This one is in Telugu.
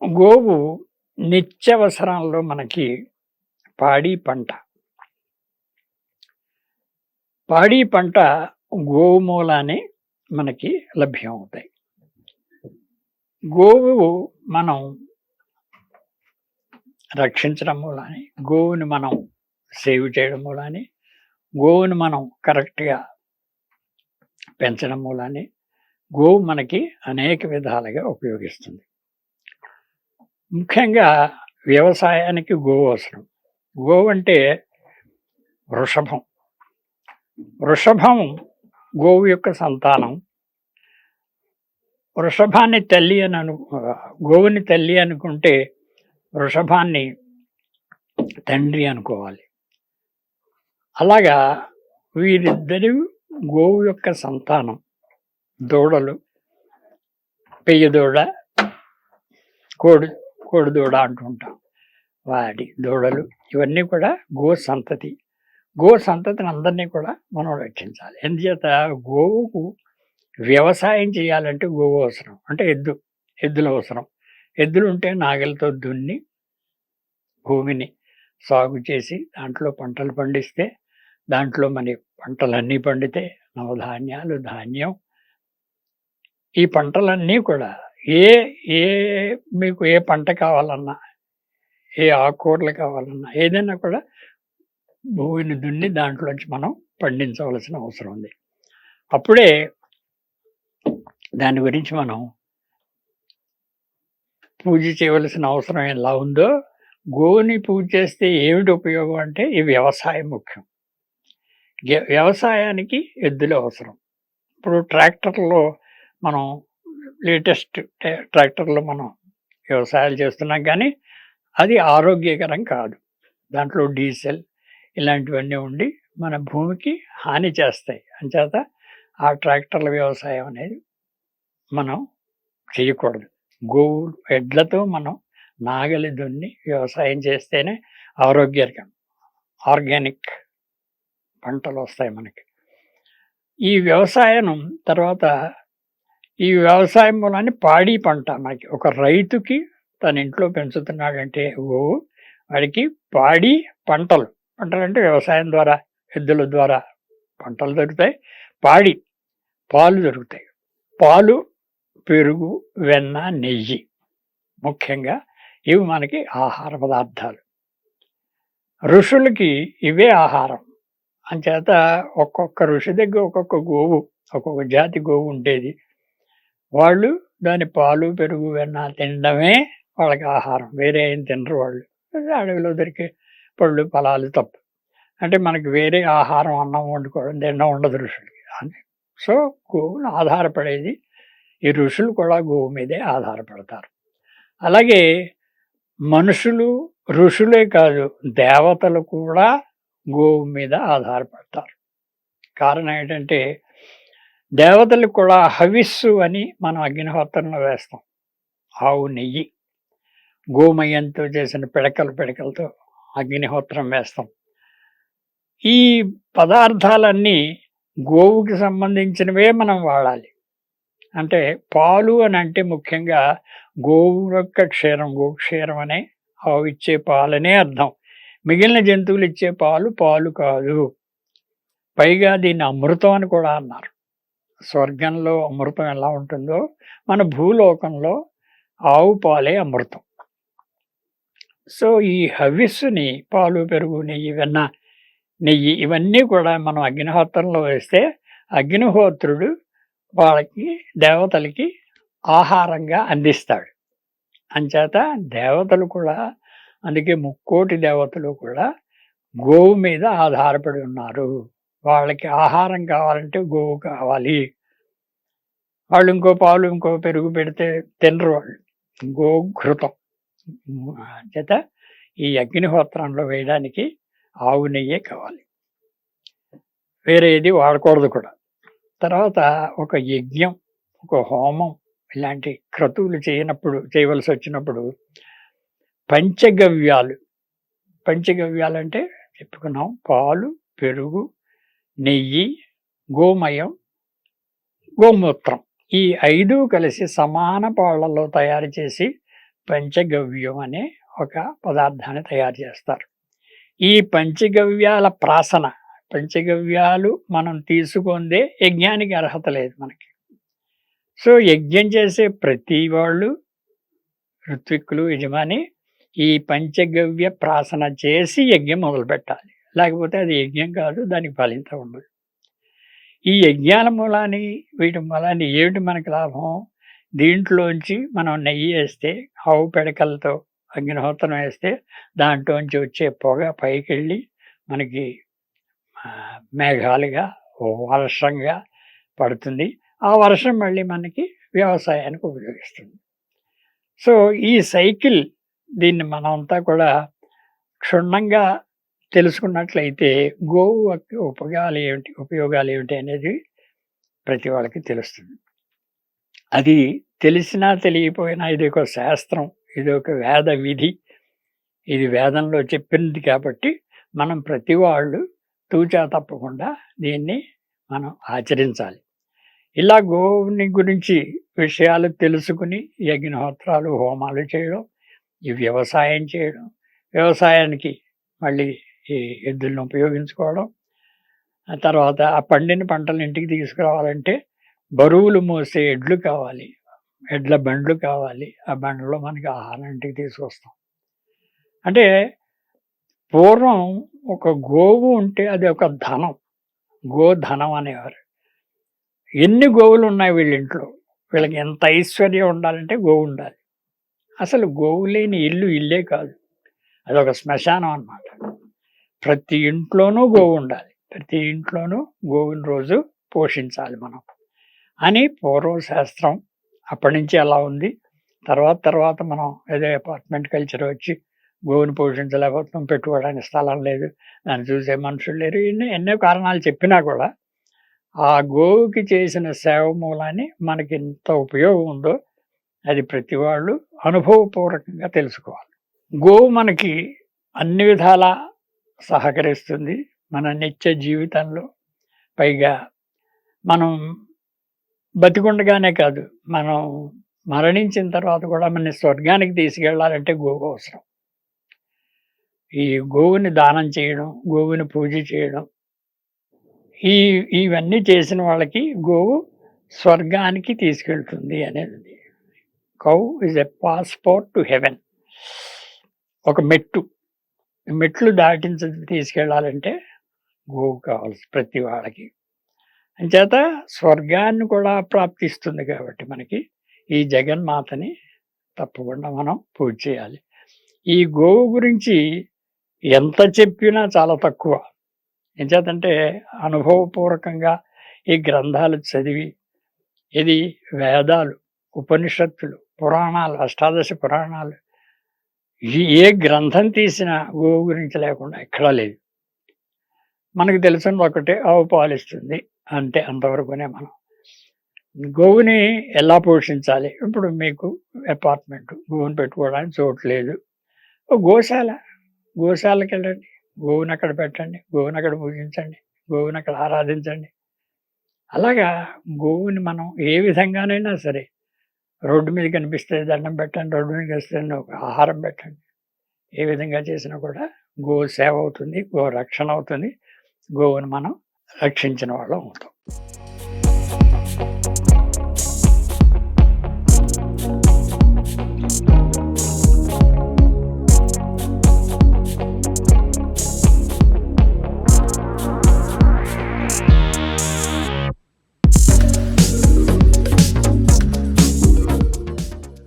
గోవు నిత్యవసరాల్లో మనకి పాడి పంట. పాడి పంట గోవు మూలానే మనకి లభ్యమవుతాయి. గోవు మనం రక్షించడం మూలానే, గోవుని మనం సేవ్ చేయడం మూలానే, గోవుని మనం కరెక్ట్‌గా పెంచడం మూలానే గోవు మనకి అనేక విధాలుగా ఉపయోగిస్తుంది. ముఖ్యంగా వ్యవసాయానికి గోవు అవసరం. గోవు అంటే వృషభం. వృషభం గోవు యొక్క సంతానం. వృషభాన్ని తల్లి అని గోవుని తల్లి అనుకుంటే వృషభాన్ని తండ్రి అనుకోవాలి. అలాగా వీరిద్దరి గోవు యొక్క సంతానం దూడలు, పెయ్య దూడ, కోడి దూడ అంటుంటాం. వాటి దూడలు ఇవన్నీ కూడా గో సంతతి. గో సంతతిని అందరినీ కూడా మనం రక్షించాలి. ఎందుచేత గోవుకు వ్యవసాయం చేయాలంటే గోవు అవసరం. అంటే ఎద్దులు అవసరం. ఎద్దులు ఉంటే నాగలితో దున్ని భూమిని సాగు చేసి దాంట్లో పంటలు పండిస్తే, దాంట్లో మన పంటలన్నీ పండితే నవధాన్యాలు, ధాన్యం, ఈ పంటలన్నీ కూడా ఏ ఏ మీకు ఏ పంట కావాలన్నా, ఏ ఆకుకూరలు కావాలన్నా ఏదైనా కూడా భూమిని దున్ని దాంట్లోంచి మనం పండించవలసిన అవసరం ఉంది. అప్పుడే దాని గురించి మనం పూజ చేయవలసిన అవసరం ఎలా ఉందో, గోవుని పూజ చేస్తే ఏమిటి ఉపయోగం అంటే ఈ వ్యవసాయం ముఖ్యం. వ్యవసాయానికి ఎద్దులు అవసరం. ఇప్పుడు ట్రాక్టర్లో మనం లేటెస్ట్ ట్రాక్టర్లో మనం వ్యవసాయాలు చేస్తున్నాం, కానీ అది ఆరోగ్యకరం కాదు. దాంట్లో డీజిల్ ఇలాంటివన్నీ ఉండి మన భూమికి హాని చేస్తాయి. అంచేత ఆ ట్రాక్టర్ల వ్యవసాయం అనేది మనం చేయకూడదు. గోవు ఎడ్లతో మనం నాగలి దున్ని వ్యవసాయం చేస్తేనే ఆర్గానిక్ పంటలు వస్తాయి మనకి. ఈ వ్యవసాయం తర్వాత ఈ వ్యవసాయం మూలాన్ని పాడి పంట మనకి ఒక రైతుకి తన ఇంట్లో పెంచుతున్నాడంటే గోవు, వాడికి పాడి పంటలు అంటే వ్యవసాయం ద్వారా ఎద్దుల ద్వారా పంటలు దొరుకుతాయి. పాడి పాలు దొరుకుతాయి. పాలు, పెరుగు, వెన్న, నెయ్యి ముఖ్యంగా ఇవి మనకి ఆహార పదార్థాలు. ఋషులకి ఇవే ఆహారం. అంచేత ఒక్కొక్క ఋషి దగ్గర ఒక్కొక్క జాతి గోవు ఉండేది. వాళ్ళు దాని పాలు, పెరుగు, వెన్న తినడమే వాళ్ళకి ఆహారం. వేరే ఏం తినరు వాళ్ళు. అడవిలో దొరికే పళ్ళు, ఫలాలు తప్ప. అంటే మనకి వేరే ఆహారం, అన్నం వండుకోవడం తినడం ఉండదు ఋషులకి. సో గోవును ఆధారపడేది ఈ ఋషులు కూడా గోవు మీదే ఆధారపడతారు. అలాగే మనుషులు, ఋషులే కాదు, దేవతలు కూడా గోవు మీద ఆధారపడతారు. కారణం ఏంటంటే దేవతలకు కూడా హవిస్సు అని మనం అగ్నిహోత్రంలో వేస్తాం. ఆవు నెయ్యి, గోమయంతో చేసిన పిడకలతో అగ్నిహోత్రం వేస్తాం. ఈ పదార్థాలన్నీ గోవుకి సంబంధించినవే మనం వాడాలి. అంటే పాలు అని అంటే ముఖ్యంగా గోవు యొక్క క్షీరం, గోక్షీరం అనే ఆవు ఇచ్చే పాలనే అర్థం. మిగిలిన జంతువులు ఇచ్చే పాలు కాదు. పైగా దీన్ని అమృతం అని కూడా అన్నారు. స్వర్గంలో అమృతం ఎలా ఉంటుందో మన భూలోకంలో ఆవు పాలే అమృతం. సో ఈ హవిస్సుని పాలు, పెరుగు, నెయ్యి, వెన్న, నెయ్యి ఇవన్నీ కూడా మనం అగ్నిహోత్రంలో వేస్తే అగ్నిహోత్రుడు వాళ్ళకి, దేవతలకి ఆహారంగా అందిస్తాడు. అంచేత దేవతలు కూడా, అందుకే ముక్కోటి దేవతలు కూడా గోవు మీద ఆధారపడి ఉన్నారు. వాళ్ళకి ఆహారం కావాలంటే గోవు కావాలి. వాళ్ళు ఇంకో పాలు, ఇంకో పెరుగు పెడితే తినరు వాళ్ళు. గోఘృతం చేత ఈ అగ్నిహోత్రంలో వేయడానికి ఆవు నెయ్యే కావాలి. వేరే ఏది వాడకూడదు కూడా. తర్వాత ఒక యజ్ఞం, ఒక హోమం ఇలాంటి క్రతువులు చేయవలసి వచ్చినప్పుడు పంచగవ్యాలు అంటే చెప్పుకున్నాం. పాలు, పెరుగు, నెయ్యి, గోమయం, గోమూత్రం ఈ 5 కలిసి సమాన పాళ్లలో తయారు చేసి పంచగవ్యం అనే ఒక పదార్థాన్ని తయారు చేస్తారు. ఈ పంచగవ్యాల ప్రాసన, పంచగవ్యాలు మనం తీసుకుందే యజ్ఞానికి అర్హత లేదు మనకి. సో, యజ్ఞం చేసే ప్రతి వాళ్ళు ఋత్విక్కులు, యజమాని ఈ పంచగవ్య ప్రాసన చేసి యజ్ఞం మొదలుపెట్టాలి. లేకపోతే అది యజ్ఞం కాదు, దానికి ఫలితం ఉండదు. ఈ యజ్ఞాల మూలాన్ని, వీటి మూలాన్ని ఏమిటి మనకి లాభం? దీంట్లోంచి మనం నెయ్యి వేస్తే, ఆవు పిడకలతో అగ్నిహోత్రం వేస్తే దాంట్లోంచి వచ్చే పొగ పైకెళ్ళి మనకి మేఘాలుగా, వర్షంగా పడుతుంది. ఆ వర్షం మళ్ళీ మనకి వ్యవసాయానికి ఉపయోగిస్తుంది. సో, ఈ సైకిల్ దీన్ని మనమంతా కూడా క్షుణ్ణంగా తెలుసుకున్నట్లయితే గోవు యొక్క ఉపయోగాలు ఏమిటి అనేది ప్రతి వాళ్ళకి తెలుస్తుంది. అది తెలిసినా తెలియకపోయినా ఇది ఒక శాస్త్రం, ఇది ఒక వేద విధి, ఇది వేదంలో చెప్పింది కాబట్టి మనం ప్రతి వాళ్ళు తూచా తప్పకుండా దీన్ని మనం ఆచరించాలి. ఇలా గోవుని గురించి విషయాలు తెలుసుకుని యజ్ఞహోత్రాలు, హోమాలు చేయడం, ఈ వ్యవసాయం చేయడం, వ్యవసాయానికి మళ్ళీ ఈ ఎద్దులను ఉపయోగించుకోవడం, ఆ తర్వాత ఆ పండిన పంటలు ఇంటికి తీసుకురావాలంటే బరువులు మోసే ఎడ్లు కావాలి, ఎడ్ల బండ్లు కావాలి. ఆ బండ్లలో మనకి ఆహారం ఇంటికి తీసుకొస్తాం. అంటే పూర్వం ఒక గోవు ఉంటే అది ఒక ధనం, గోధనం అనేవారు. ఎన్ని గోవులు ఉన్నాయి వీళ్ళింట్లో, వీళ్ళకి ఎంత ఐశ్వర్యం ఉండాలంటే గోవు ఉండాలి. అసలు గోవు లేని ఇల్లు ఇల్లే కాదు, అదొక శ్మశానం అన్నమాట. ప్రతి ఇంట్లోనూ గోవు ఉండాలి, ప్రతి ఇంట్లోనూ గోవుని రోజు పోషించాలి మనం అని పూర్వ శాస్త్రం. అప్పటి నుంచి అలా ఉంది. తర్వాత మనం ఏదో అపార్ట్మెంట్ కల్చర్ వచ్చి గోవుని పోషించలేకపోతున్నాం, పెట్టుకోవడానికి స్థలం లేదు, దాన్ని చూసే మనుషులు లేరు, ఎన్నో కారణాలు చెప్పినా కూడా ఆ గోవుకి చేసిన సేవ మూలాన్ని మనకి ఎంత ఉపయోగం ఉందో అది ప్రతి వాళ్ళు అనుభవపూర్వకంగా తెలుసుకోవాలి. గోవు మనకి అన్ని విధాలా సహకరిస్తుంది మన నిత్య జీవితంలో. పైగా మనం బతికుండగానే కాదు, మనం మరణించిన తర్వాత కూడా మన స్వర్గానికి తీసుకెళ్ళాలంటే గోవు అవసరం. ఈ గోవుని దానం చేయడం, గోవుని పూజ చేయడం, ఇవన్నీ చేసిన వాళ్ళకి గోవు స్వర్గానికి తీసుకెళ్తుంది అనేది. Cow is a passport to heaven. ఒక మెట్లు తీసుకెళ్ళాలంటే గోవు కావాలి ప్రతి వాళ్ళకి. అంచేత స్వర్గాన్ని కూడా ప్రాప్తిస్తుంది కాబట్టి మనకి ఈ జగన్మాతని తప్పకుండా మనం పూజ చేయాలి. ఈ గోవు గురించి ఎంత చెప్పినా చాలా తక్కువ. ఎంచేతంటే అనుభవపూర్వకంగా ఈ గ్రంథాలు చదివి, ఇది వేదాలు, ఉపనిషత్తులు, పురాణాలు, అష్టాదశ పురాణాలు, ఏ గ్రంథం తీసినా గోవు గురించి లేకుండా ఎక్కడా లేదు. మనకు తెలిసింది ఒకటే, ఆవు పాలిస్తుంది అంటే, అంతవరకునే మనం. గోవుని ఎలా పోషించాలి? ఇప్పుడు మీకు అపార్ట్మెంట్, గోవుని పెట్టుకోవడానికి చోటు లేదు, గోశాలకి వెళ్ళండి, గోవుని అక్కడ పెట్టండి, గోవుని అక్కడ పూజించండి, గోవుని అక్కడ ఆరాధించండి. అలాగా గోవుని మనం ఏ విధంగానైనా సరే, రోడ్డు మీద కనిపిస్తే దండం పెట్టండి, రోడ్డు మీద కనిపిస్తే ఒక ఆహారం పెట్టండి. ఏ విధంగా చేసినా కూడా గో సేవ అవుతుంది, గో రక్షణ అవుతుంది, గోవుని మనం రక్షించిన వాళ్ళం అవుతాం.